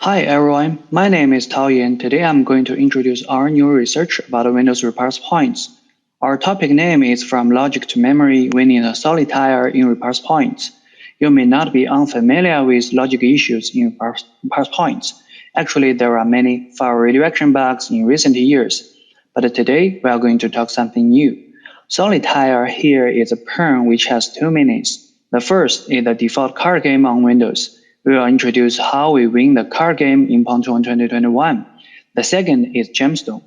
Hi everyone, my name is Tao Yan. Today I'm going to introduce our new research about Windows Reparse Points. Our topic name is From Logic to Memory Winning a Solitaire in Reparse Points. You may not be unfamiliar with logic issues in Reparse Points. Actually, there are many file redirection bugs in recent years. But today we are going to talk something new. Solitaire here is a term which has two meanings. The first is the default card game on Windows. We will introduce how we win the card game in Pontoon 2021. The second is gemstone.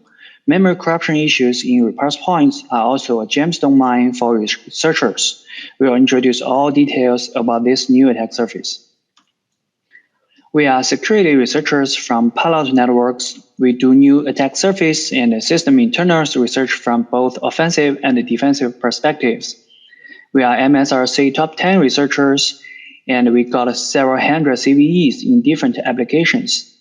Memory corruption issues in Reparse Points are also a gemstone mine for researchers. We will introduce all details about this new attack surface. We are security researchers from Palo Alto Networks. We do new attack surface and system internals research from both offensive and defensive perspectives. We are MSRC top 10 researchers, and we got several hundred CVEs in different applications.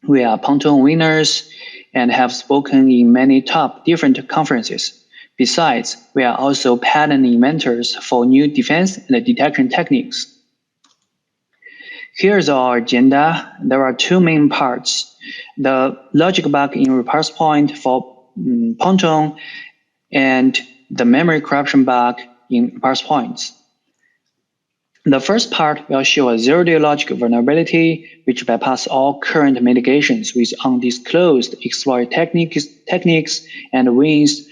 We are Pontoon winners and have spoken in many top different conferences. Besides, we are also patent inventors for new defense and detection techniques. Here's our agenda. There are two main parts: the logic bug in Reparse Point for Pontoon and the memory corruption bug in Reparse Points. The first part will show a zero-day logic vulnerability which bypasses all current mitigations with undisclosed exploit techniques and wins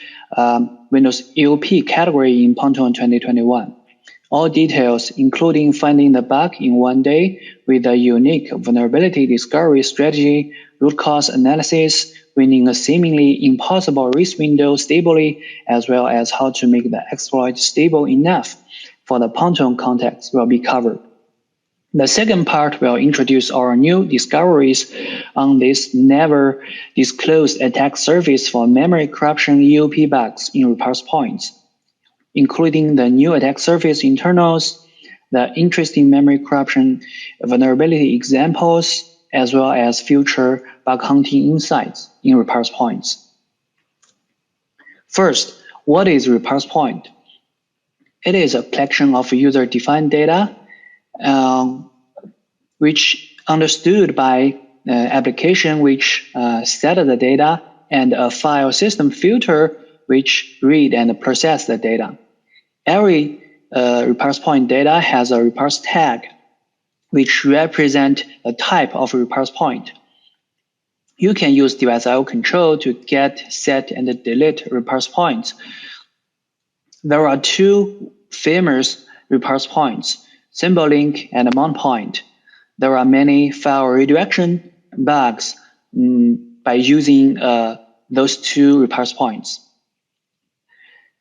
Windows EoP category in Pontoon 2021. All details, including finding the bug in one day with a unique vulnerability discovery strategy, root cause analysis, winning a seemingly impossible risk window stably, as well as how to make the exploit stable enough for the Pontoon context will be covered. The second part will introduce our new discoveries on this never disclosed attack surface for memory corruption EoP bugs in Reparse Points, including the new attack surface internals, the interesting memory corruption vulnerability examples, as well as future bug hunting insights in Reparse Points. First, what is Reparse Point? It is a collection of user-defined data, which understood by application which set the data, and a file system filter which read and process the data. Every Reparse Point data has a Reparse tag, which represent the type of Reparse Point. You can use device I/O control to get, set, and delete Reparse Points. There are two famous Reparse Points, symlink and mount point. There are many file redirection bugs by using those two Reparse Points.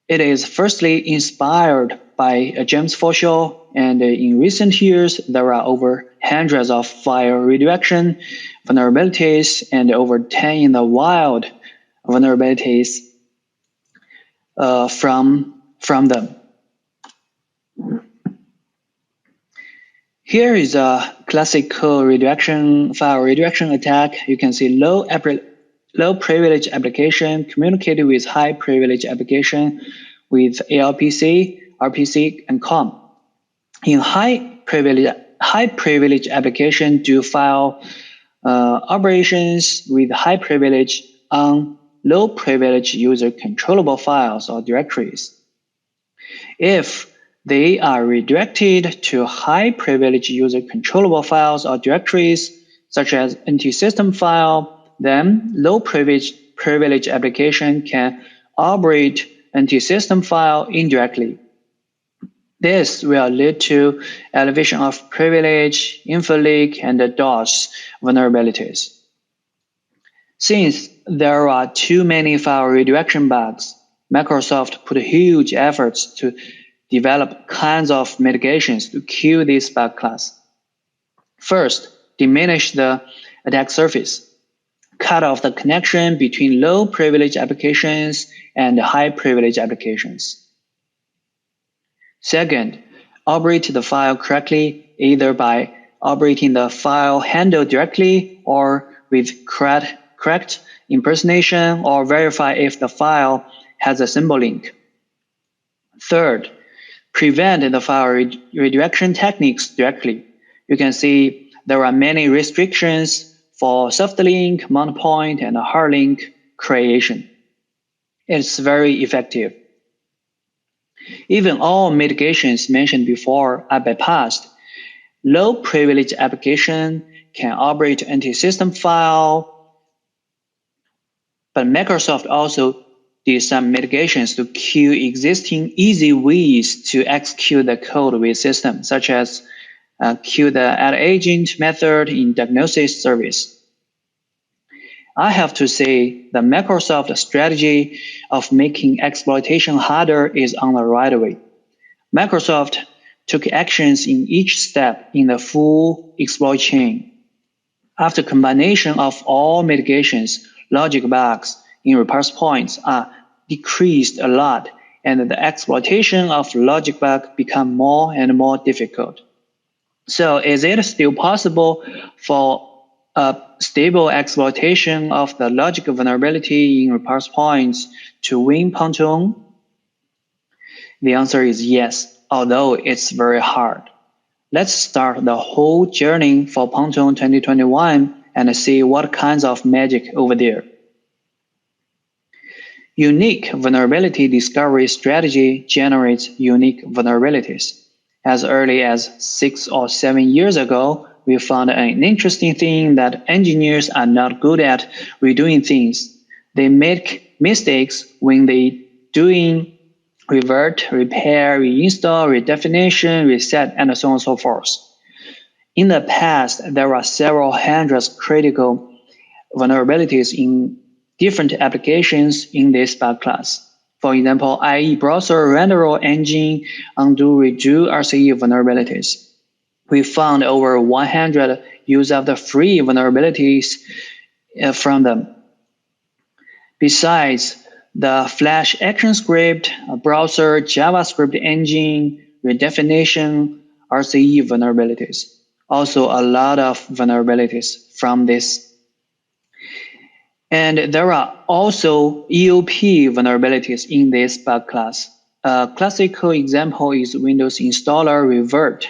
It is firstly inspired by James Forshall, and in recent years, there are over hundreds of file redirection vulnerabilities and over 10 in the wild vulnerabilities from them. Here is a classical file redirection attack. You can see low privilege application communicated with high privilege application with ALPC, RPC, and COM. In high privilege application, do file operations with high privilege on low privilege user controllable files or directories. If they are redirected to high privilege user controllable files or directories, such as NT-system file, then low privilege application can operate NT-system file indirectly. This will lead to elevation of privilege, info leak, and DOS vulnerabilities. Since there are too many file redirection bugs, Microsoft put huge efforts to develop kinds of mitigations to kill this bug class. First, diminish the attack surface. Cut off the connection between low privilege applications and high privilege applications. Second, operate the file correctly, either by operating the file handle directly or with correct impersonation, or verify if the file has a symlink. Third, prevent the file redirection techniques directly. You can see there are many restrictions for soft link, mount point, and hard link creation. It's very effective. Even all mitigations mentioned before are bypassed. Low privilege application can operate anti-system file, but Microsoft also did some mitigations to kill existing easy ways to execute the code with system, such as kill the add agent method in diagnosis service. I have to say the Microsoft strategy of making exploitation harder is on the right way. Microsoft took actions in each step in the full exploit chain. After combination of all mitigations, logic bugs in Reparse Points are decreased a lot, and the exploitation of logic bug become more and more difficult. So is it still possible for a stable exploitation of the logic vulnerability in Reparse Points to win Pontoon? The answer is yes, although it's very hard. Let's start the whole journey for Pontoon 2021 and see what kinds of magic over there. Unique vulnerability discovery strategy generates unique vulnerabilities. As early as 6 or 7 years ago, we found an interesting thing that engineers are not good at redoing things. They make mistakes when they doing revert, repair, reinstall, redefinition, reset, and so on and so forth. In the past, there are several hundreds critical vulnerabilities in different applications in this bug class. For example, IE browser renderer engine undo redo RCE vulnerabilities. We found over 100 use of the free vulnerabilities from them. Besides, the Flash ActionScript, browser JavaScript engine, redefinition, RCE vulnerabilities. Also a lot of vulnerabilities from this. And there are also EoP vulnerabilities in this bug class. A classical example is Windows installer revert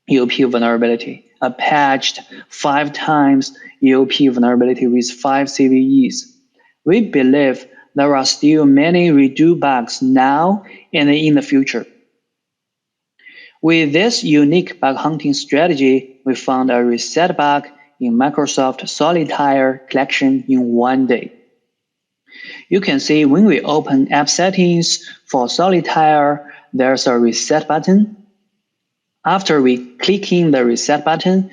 EoP vulnerability, a patched 5 times EoP vulnerability with 5 CVEs. We believe there are still many redo bugs now and in the future. With this unique bug hunting strategy, we found a reset bug in Microsoft Solitaire collection in 1 day. You can see when we open app settings for Solitaire, there's a reset button. After we clicking the reset button,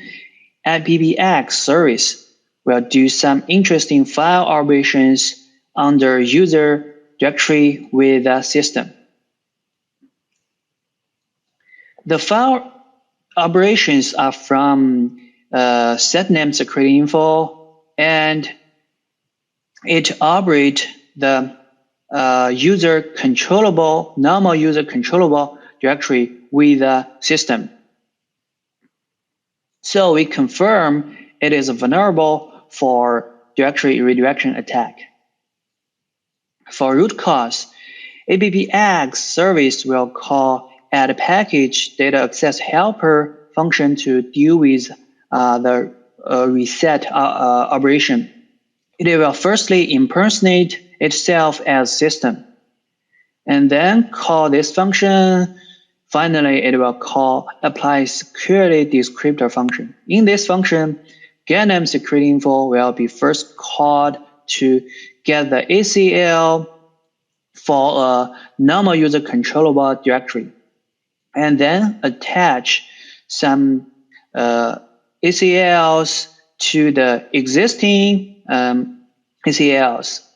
AppX service will do some interesting file operations under user directory with the system. The file operations are from setname security info, and it operates the normal user controllable directory with the system. So we confirm it is vulnerable for directory redirection attack. For root cause, AppX service will call add package data access helper function to deal with the reset operation. It will firstly impersonate itself as system, and then call this function. Finally, it will call apply security descriptor function. In this function, getName security info will be first called to get the ACL for a normal user controllable directory, and then attach some ACLs to the existing ACLs.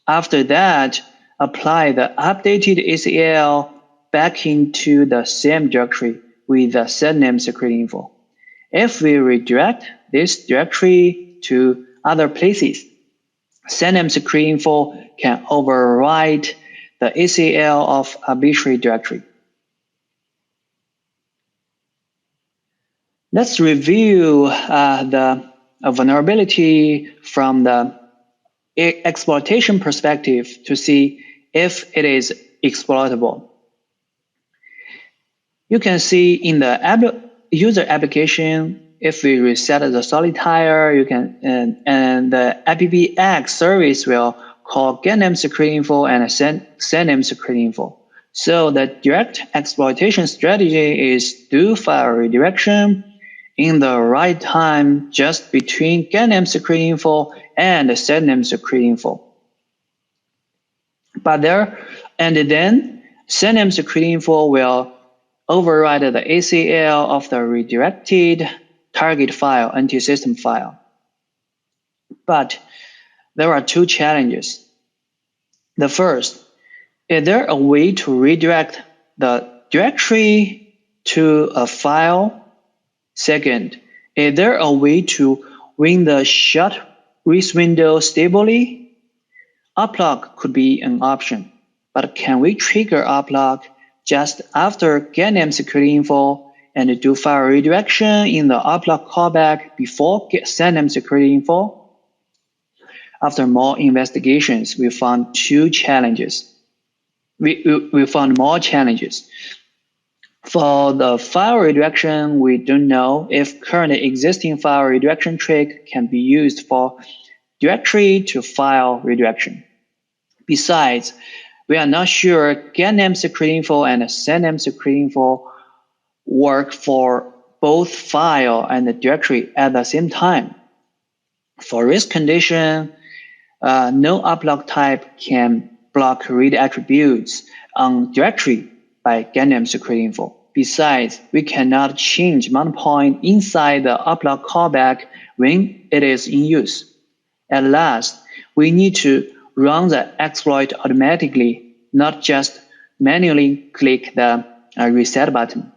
After that, apply the updated ACL back into the same directory with the setname security info. If we redirect this directory to other places, setname security info can overwrite the ACL of arbitrary directory. Let's review the vulnerability from the exploitation perspective to see if it is exploitable. You can see in the user application, if we reset the Solitaire, you can and the appx service will call getName secret info and sendName secret info. So the direct exploitation strategy is do file redirection in the right time just between getName secret info and sendName secret info. But then sendName secret info will override the ACL of the redirected target file into system file. But there are two challenges. The first, is there a way to redirect the directory to a file? Second, is there a way to win the shut RIS window stably? Uplock could be an option, but can we trigger uplock just after getName secret info and do file redirection in the uplock callback before sendName secret info? After more investigations, we found two challenges. We found more challenges. For the file redirection, we don't know if current existing file redirection trick can be used for directory to file redirection. Besides, we are not sure getName secret info and sendName secret info work for both file and the directory at the same time. For risk condition, no uplock type can block read attributes on directory by getName secret info. Besides, we cannot change mount point inside the uplock callback when it is in use. At last, we need to run the exploit automatically, not just manually click the reset button.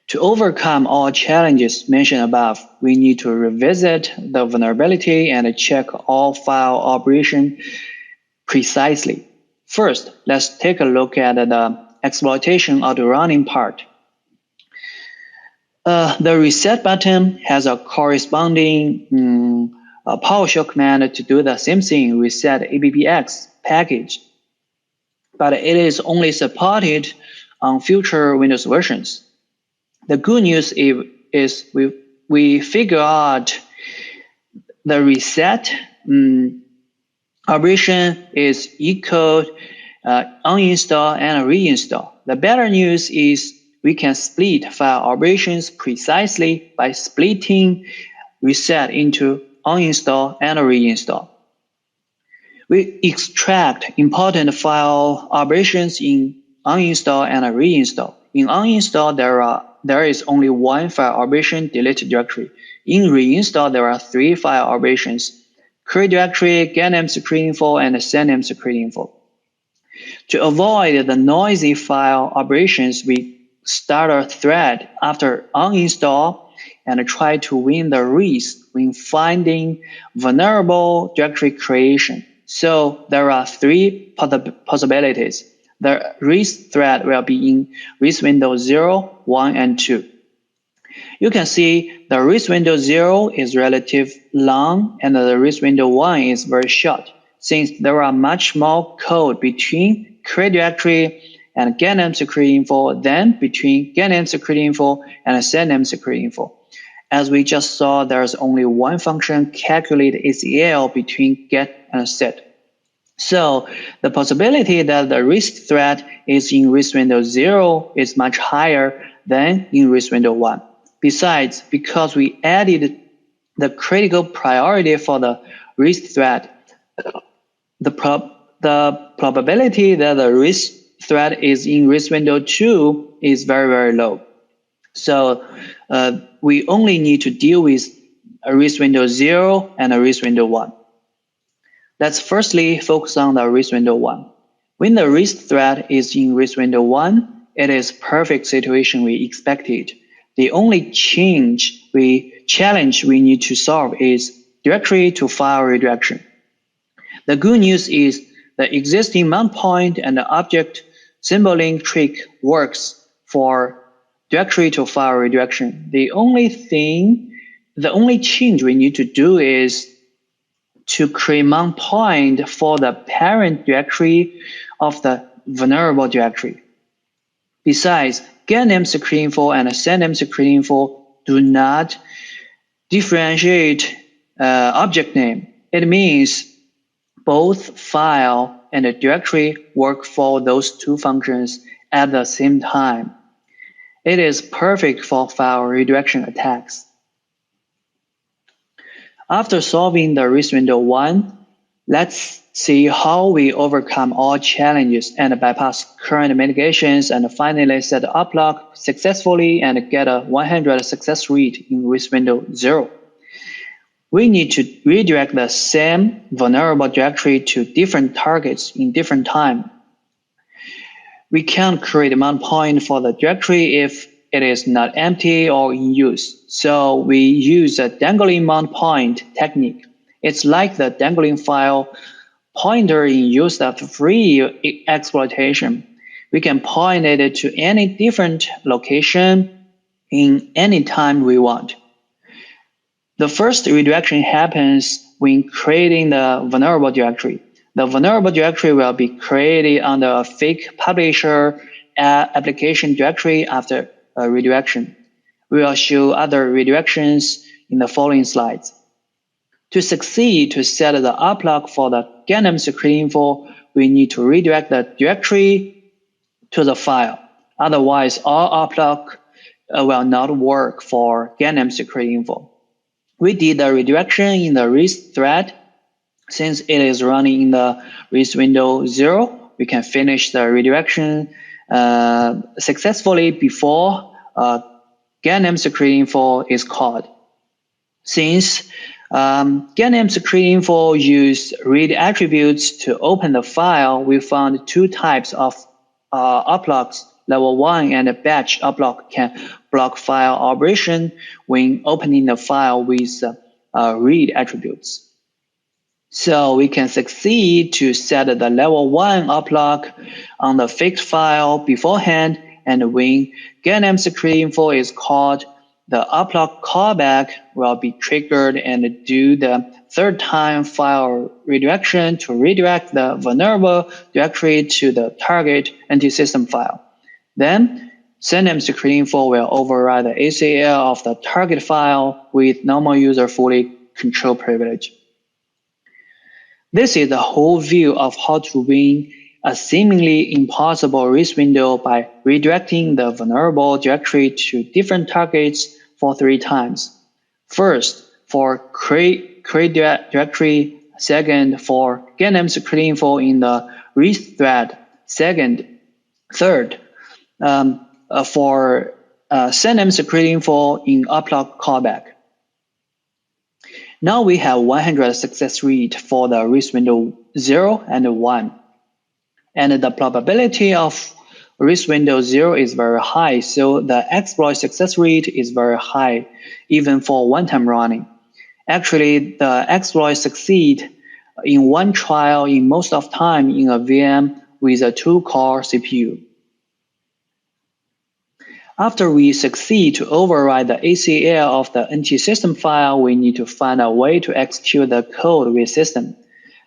To overcome all challenges mentioned above, we need to revisit the vulnerability and check all file operations precisely. First, let's take a look at the exploitation auto-running part. The reset button has a corresponding PowerShell command to do the same thing, reset appx package, but it is only supported on future Windows versions. The good news is we figure out the reset operation is equal uninstall and reinstall. The better news is we can split file operations precisely by splitting reset into uninstall and reinstall. We extract important file operations in uninstall and reinstall. In uninstall, there is only one file operation, delete directory. In reinstall, there are three file operations, create directory, getName secret info, and sendName secret info. To avoid the noisy file operations, we start a thread after uninstall and try to win the race when finding vulnerable directory creation. So there are three possibilities. The race thread will be in race window 0, 1, and 2. You can see the race window 0 is relatively long and the race window 1 is very short, since there are much more code between create directory and getName secret info than between getName secret info and sendName secret info. As we just saw, there's only one function calculate ACL between get and set. So the possibility that the risk threat is in risk window 0 is much higher than in risk window 1. Besides, because we added the critical priority for the risk threat, the probability that the risk threat is in risk window 2 is very, very low. So we only need to deal with a risk window 0 and a risk window 1. Let's firstly focus on the risk window 1. When the risk threat is in risk window 1, it is perfect situation we expected. The only challenge we need to solve is directory to file redirection. The good news is the existing mount point and the object symlink trick works for directory to file redirection. The only change we need to do is to create mount point for the parent directory of the vulnerable directory. Besides, getName secret info and sendName secret info do not differentiate object name. It means both file and a directory work for those two functions at the same time. It is perfect for file redirection attacks. After solving the risk window 1, let's see how we overcome all challenges and bypass current mitigations and finally set the uplock successfully and get a 100 success rate in risk window 0. We need to redirect the same vulnerable directory to different targets in different time. We can't create a mount point for the directory if it is not empty or in use. So we use a dangling mount point technique. It's like the dangling file pointer in use of free exploitation. We can point it to any different location in any time we want. The first redirection happens when creating the vulnerable directory. The vulnerable directory will be created under a fake publisher application directory after a redirection. We will show other redirections in the following slides. To succeed to set the uplock for the Gangnam secret info, we need to redirect the directory to the file. Otherwise, all uplock will not work for Gangnam secret info. We did the redirection in the risk thread. Since it is running in the risk window 0, we can finish the redirection successfully before Gangnam secret info is called. Since Gangnam secret info use read attributes to open the file, we found two types of uplocks. Level 1 and a batch uplock can block file operation when opening the file with read attributes. So we can succeed to set the level 1 uplock on the fixed file beforehand, and when Gangnam secret info is called, the uplock callback will be triggered and do the third time file redirection to redirect the vulnerable directory to the target anti-system file. Then, Gangnam secret info will override the ACL of the target file with normal user fully control privilege. This is the whole view of how to win a seemingly impossible risk window by redirecting the vulnerable directory to different targets for 3 times. First, for create directory. Second, for Gangnam secret info in the risk thread. Third, for Gangnam secret info in uplock callback. Now we have 100 success rate for the risk window 0 and 1. And the probability of risk window 0 is very high, so the exploit success rate is very high, even for one-time running. Actually, the exploit succeed in one trial in most of time in a VM with a 2-core CPU. After we succeed to override the ACL of the anti-system file, we need to find a way to execute the code with system.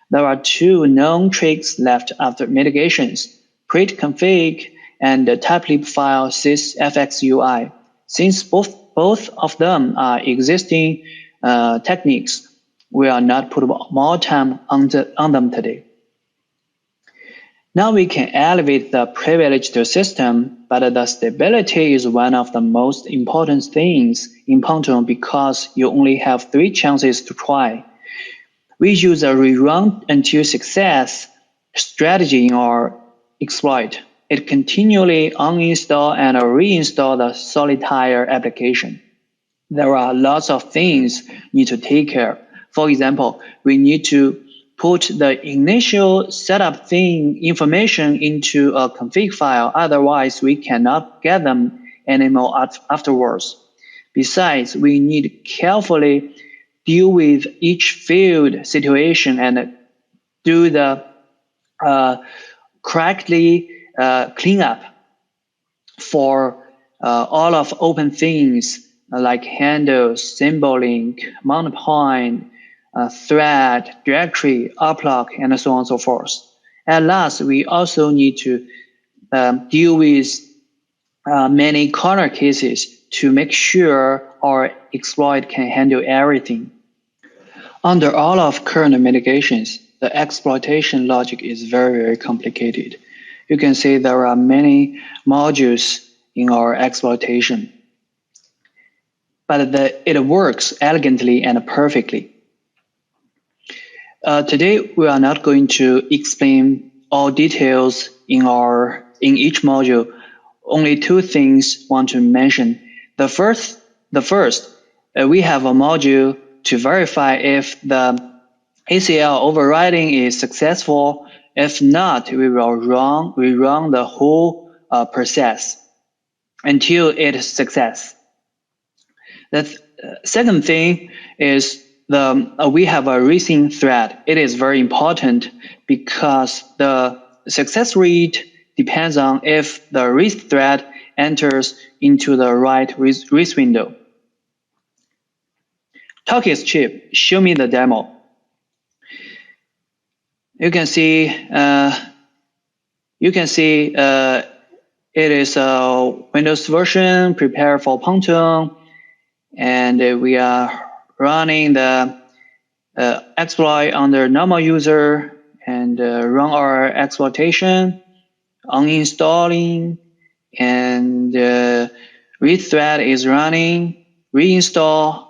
There are 2 known tricks left after mitigations, pretconfig and the typelib file sysfxui. Since both of them are existing techniques, we will not put more time on them today. Now we can elevate the privilege to system, but the stability is one of the most important things in Pontoon because you only have 3 chances to try. We use a rerun until success strategy in our exploit. It continually uninstall and reinstall the Solitaire application. There are lots of things need to take care. For example, we need to put the initial setup thing information into a config file, otherwise we cannot get them anymore afterwards. Besides, we need carefully deal with each field situation and do the correctly cleanup for all of open things like handles, symlink, mount point, thread, directory, uplock, and so on and so forth. At last, we also need to deal with many corner cases to make sure or exploit can handle everything. Under all of current mitigations, the exploitation logic is very complicated. You can see there are many modules in our exploitation, but it works elegantly and perfectly. Today, we are not going to explain all details in each module. Only two things I want to mention. The first, we have a module to verify if the ACL overriding is successful. If not, we will rerun the whole process until it is success. The second thing is we have a racing thread. It is very important because the success rate depends on if the race thread enters into the right race window. Talk is cheap. Show me the demo. You can see it is a Windows version prepared for Pontoon, and we are running the exploit under normal user and run our exploitation, uninstalling, and read thread is running, reinstall,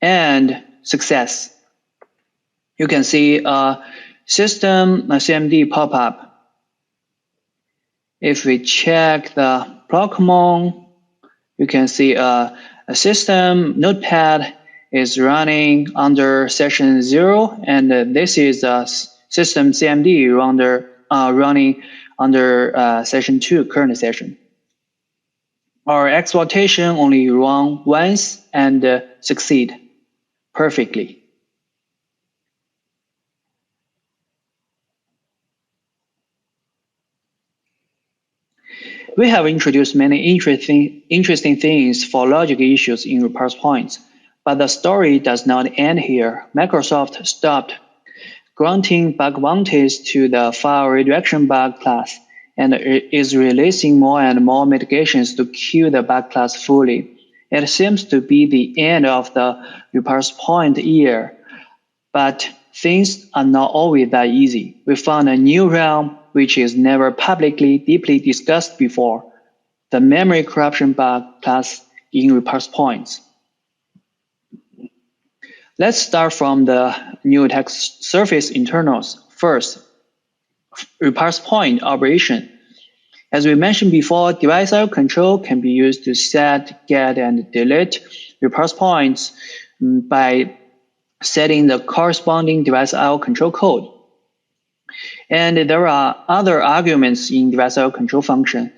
and success. You can see a system CMD pop-up. If we check the Blockmon, you can see a system notepad is running under session 0, and this is a system CMD running under session 2, current session. Our exploitation only run once and succeed perfectly. We have introduced many interesting things for logic issues in Reparse Points, but the story does not end here. Microsoft stopped granting bug bounties to the file redirection bug class and is releasing more and more mitigations to kill the bug class fully. It seems to be the end of the Reparse Point year, but things are not always that easy. We found a new realm which is never publicly deeply discussed before, the memory corruption bug class in Reparse Points. Let's start from the new attack surface internals. First, Reparse Point operation. As we mentioned before, device I/O control can be used to set, get, and delete Reparse Points by setting the corresponding device I/O control code. And there are other arguments in device I/O control function.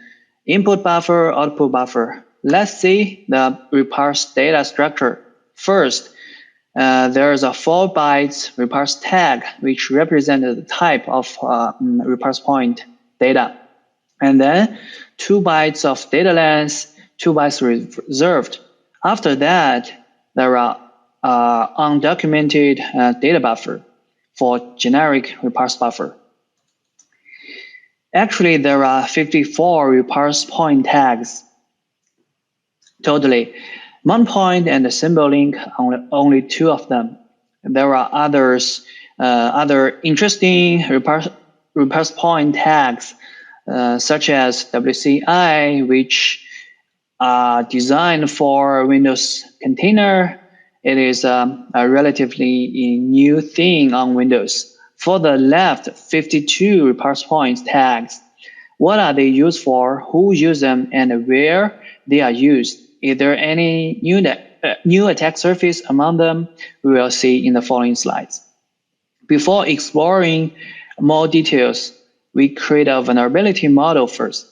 Input buffer, output buffer. Let's see the reparse data structure. First, there is a 4 bytes reparse tag, which represents the type of reparse point data. And then 2 bytes of data length, 2 bytes reserved. After that, there are undocumented data buffer for generic reparse buffer. Actually, there are 54 reparse point tags totally. Mount point and symlink, only 2 of them. There are other interesting reparse point tags, such as WCI, which are designed for Windows container. It is a relatively new thing on Windows. For the left, 52 reparse points tags. What are they used for? Who use them and where they are used? Is there any new attack surface among them? We will see in the following slides. Before exploring more details, we create a vulnerability model first.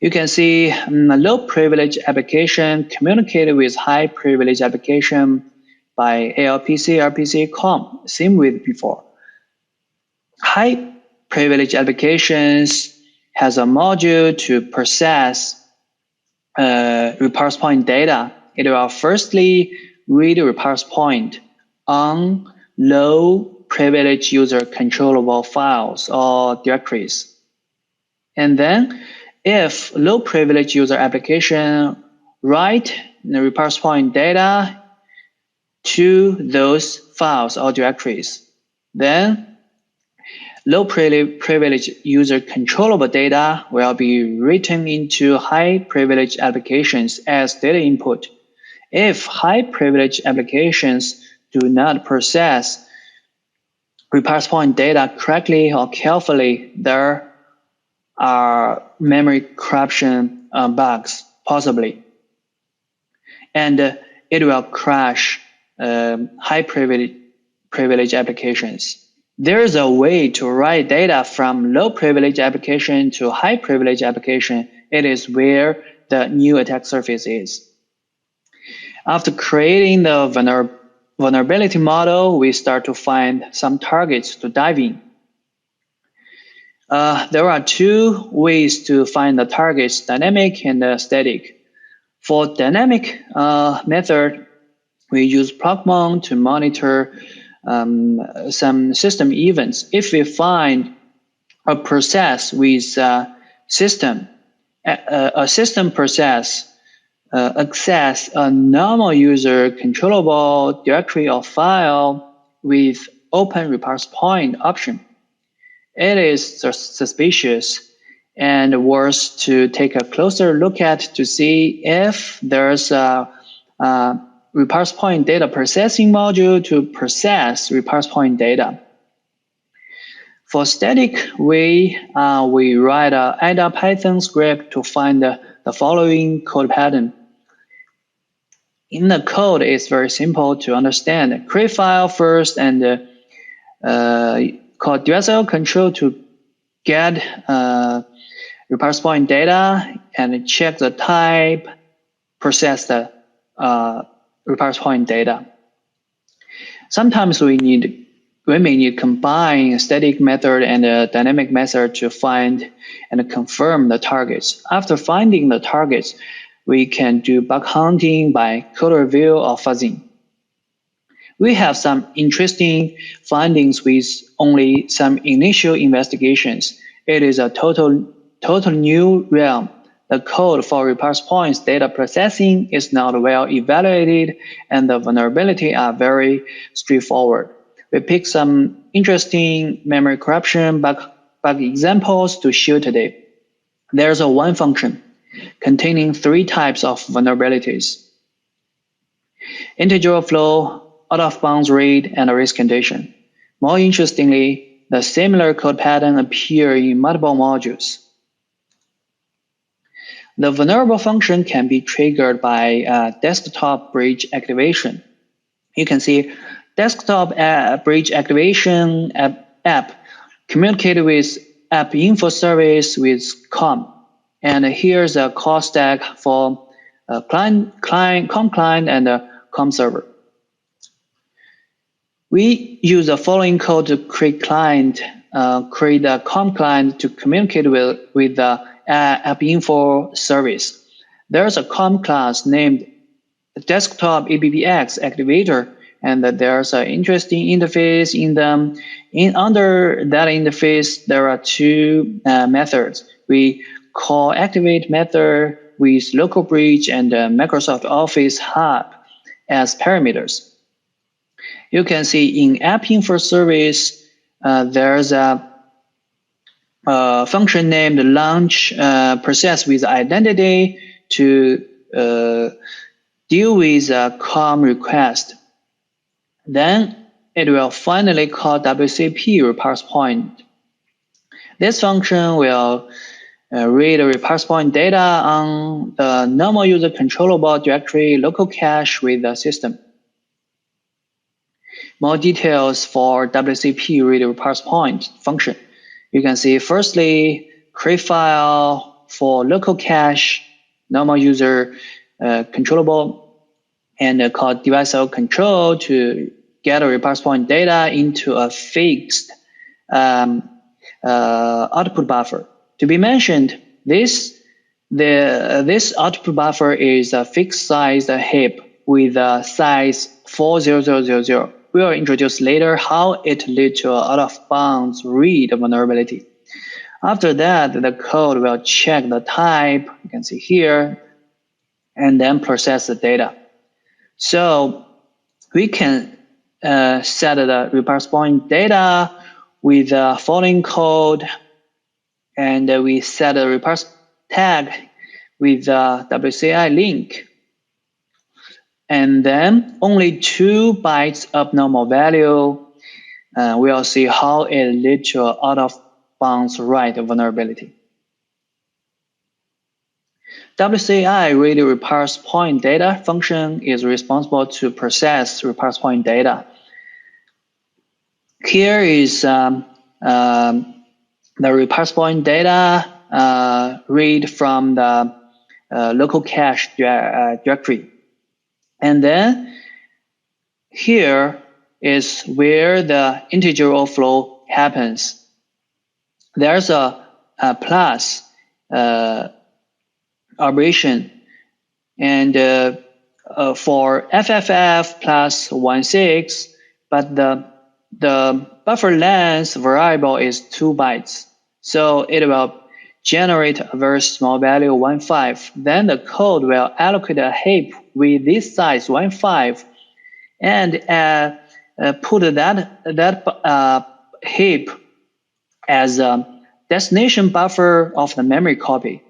You can see a low privilege application communicated with high privilege application by ALPC, RPC, COM, same with before. High privilege applications has a module to process reparse point data. It will firstly read reparse point on low privilege user controllable files or directories. And then if low privilege user application write the reparse point data to those files or directories. Then, low privilege user controllable data will be written into high privilege applications as data input. If high privilege applications do not process reparse point data correctly or carefully, there are memory corruption bugs possibly, and it will crash high privilege applications. There is a way to write data from low privilege application to high privilege application. It is where the new attack surface is. After creating the vulnerability model, we start to find some targets to dive in. There are two ways to find the targets, dynamic and static. For dynamic method, we use Procmon to monitor some system events. If we find a process with a system process access a normal user controllable directory or file with open reparse point option, it is suspicious and worth to take a closer look at to see if there's a reparse point data processing module to process reparse point data. For static, we write a Python script to find the following code pattern. In the code, it's very simple to understand. Create file first and call DSL control to get reparse point data and check the type, process the reparse point data. Sometimes we may need combine static method and a dynamic method to find and confirm the targets. After finding the targets, we can do bug hunting by code review or fuzzing. We have some interesting findings with only some initial investigations. It is a total new realm. The code for reparse points data processing is not well evaluated, and the vulnerabilities are very straightforward. We pick some interesting memory corruption bug examples to show today. There's one function containing 3 types of vulnerabilities: integer flow, out-of-bounds read, and race condition. More interestingly, the similar code pattern appear in multiple modules. The vulnerable function can be triggered by desktop bridge activation. You can see desktop bridge activation app communicate with Appinfo service with COM. And here's a call stack for COM client and COM server. We use the following code to create a COM client to communicate with the Appinfo service. There's a COM class named desktop ABBX activator, and there's an interesting interface in them. Under that interface, there are 2 methods. We call activate method with local bridge and Microsoft Office Hub as parameters. You can see in Appinfo service, there's a function named launch process with identity to deal with a COM request. Then it will finally call WCP reparse point. This function will read reparse point data on the normal user controllable directory local cache with the system. More details for WCP read reparse point function. You can see firstly, create file for local cache, normal user controllable, and call device control to get a reparse point data into a fixed output buffer. To be mentioned, this output buffer is a fixed size heap with a size 40000. We will introduce later how it leads to an out-of-bounds read vulnerability. After that, the code will check the type. You can see here, and then process the data. So we can set the reparse point data with the following code, and we set a reparse tag with the WCI link. And then only 2 bytes of normal value. We'll see how it leads to out of bounds write vulnerability. WCI read reparse point data function is responsible to process reparse point data. Here is the reparse point data read from the local cache directory. And then here is where the integer overflow happens. There's a plus operation, and for FFF plus 16, but the buffer length variable is 2 bytes. So it will generate a very small value 15. Then the code will allocate a heap with this size 15 and put that heap as a destination buffer of the memory copy,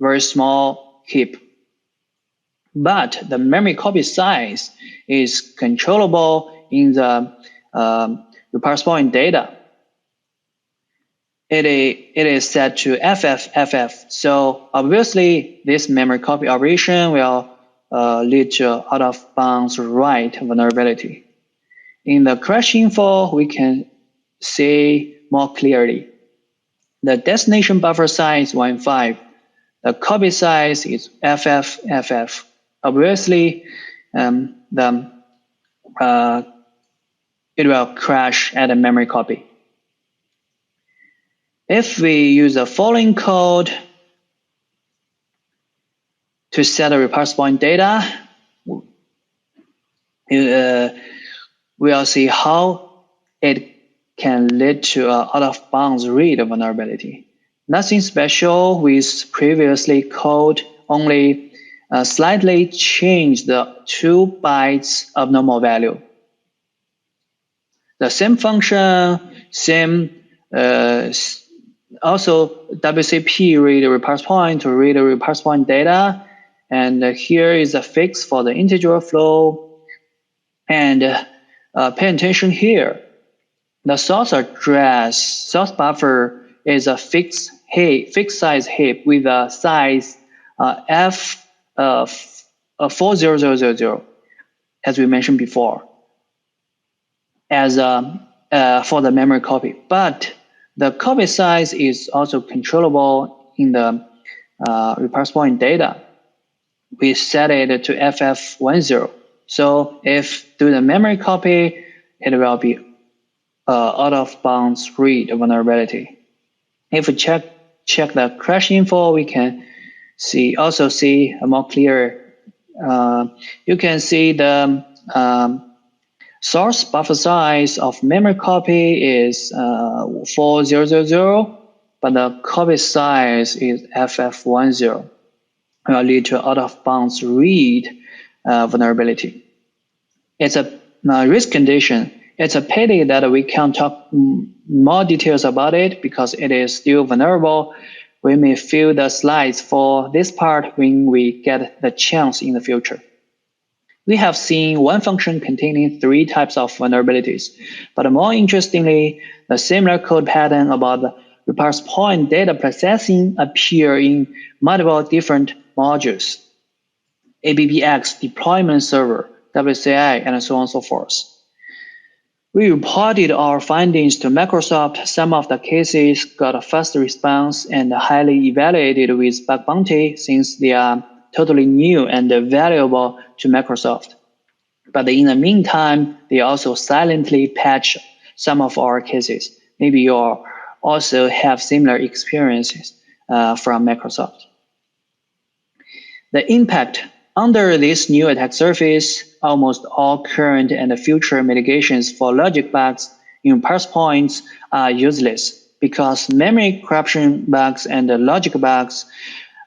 very small heap. But the memory copy size is controllable in the reparse point data. It is set to FFFF. So obviously, this memory copy operation will lead to out of bounds write vulnerability. In the crash info, we can see more clearly. The destination buffer size 15. The copy size is FFFF. Obviously, it will crash at a memory copy. If we use the following code to set the reparse point data, we'll see how it can lead to an out of bounds read vulnerability. Nothing special with previously code, only slightly change the 2 bytes of normal value. The same function, same also WCP read reparse point to read reparse point data, and here is a fix for the integer flow. And pay attention here. The source address, source buffer is a fixed size heap with a size F4000, as we mentioned before, as for the memory copy. But the copy size is also controllable in the reparse point data. We set it to FF10. So if do the memory copy, it will be out of bounds read vulnerability. If we check the crash info, we can also see a more clear. You can see the source buffer size of memory copy is 4000, but the copy size is FF10. Will lead to out of bounds read vulnerability. It's a risk condition. It's a pity that we can't talk more details about it because it is still vulnerable. We may fill the slides for this part when we get the chance in the future. We have seen one function containing 3 types of vulnerabilities, but more interestingly, the similar code pattern about the reparse point data processing appear in multiple different modules, ABBX, deployment server, WCI, and so on and so forth. We reported our findings to Microsoft. Some of the cases got a fast response and highly evaluated with bug bounty since they are totally new and valuable to Microsoft. But in the meantime, they also silently patch some of our cases. Maybe you also have similar experiences from Microsoft. The impact under this new attack surface, almost all current and future mitigations for logic bugs in reparse points are useless because memory corruption bugs and logic bugs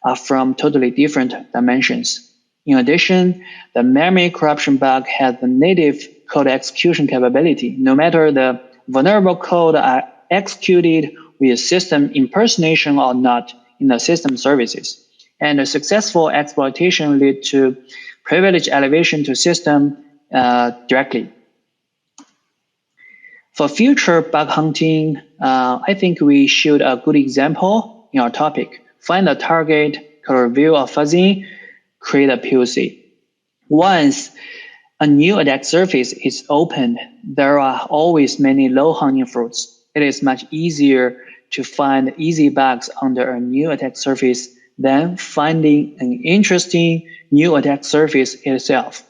are from totally different dimensions. In addition, the memory corruption bug has the native code execution capability. No matter the vulnerable code are executed with system impersonation or not in the system services. And a successful exploitation leads to privilege elevation to system directly. For future bug hunting, I think we showed a good example in our topic. Find a target, review a fuzzy, create a POC. Once a new attack surface is opened, there are always many low-hanging fruits. It is much easier to find easy bugs under a new attack surface than finding an interesting new attack surface itself.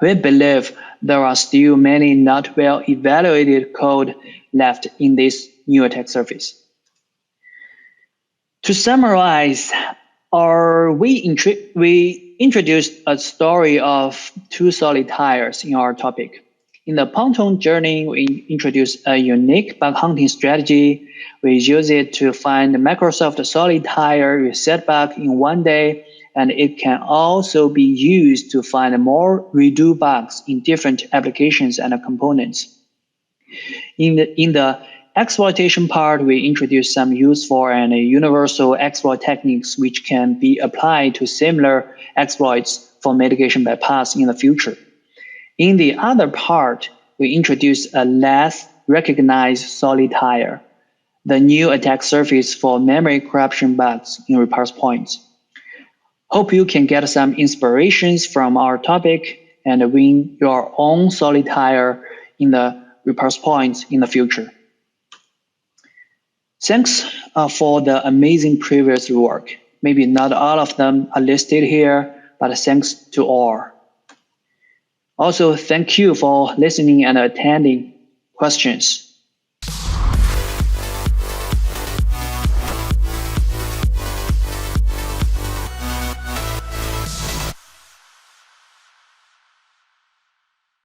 We believe there are still many not well evaluated code left in this new attack surface. To summarize, we introduced a story of two solitaires in our topic. In the Pontoon journey, we introduced a unique bug hunting strategy. We use it to find Microsoft Solitaire reset bug in one day, and it can also be used to find more redo bugs in different applications and components. In the exploitation part, we introduced some useful and universal exploit techniques which can be applied to similar exploits for mitigation bypass in the future. In the other part, we introduced a less recognized solitaire, the new attack surface for memory corruption bugs in Reparse Points. Hope you can get some inspirations from our topic and win your own solitaire in the Reparse Points in the future. Thanks for the amazing previous work. Maybe not all of them are listed here, but thanks to all. Also, thank you for listening and attending questions.